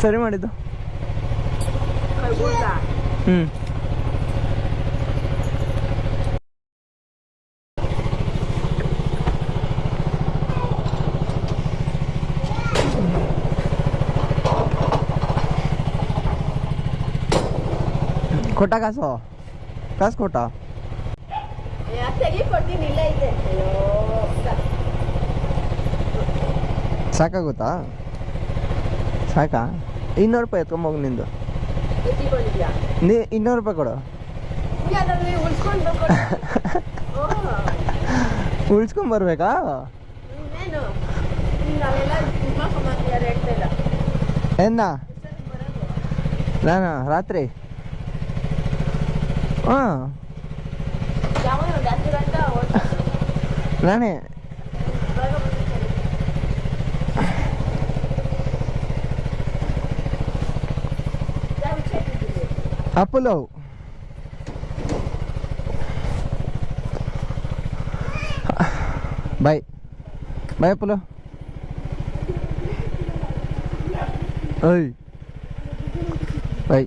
ಸರಿ ಮಾಡಿದ್ದು. ಹ್ಞೂ ಕೊಟ್ಟ ಕಾಸು ಕೊಟ್ಟ ಸಾಕಾಗುತ್ತಾ? ಸಾಕಾ? 200 ರೂಪಾಯಿ ಎತ್ಕೊಂಬೋಗಿ ನಿಂದು. ನೀ 200 ರೂಪಾಯಿ ಕೊಡು. ಉಳಿಸ್ಕೊಂಬರ್ಬೇಕಾ? ಏನ ನಾನು ರಾತ್ರಿ ಹಾಂ ನಾನೇ ಅಪ್ಪುಲೋ ಬಾಯ್ ಬಾಯ್ ಅಪ್ಪುಲೋ. ಓಯ್ ಬಾಯ್.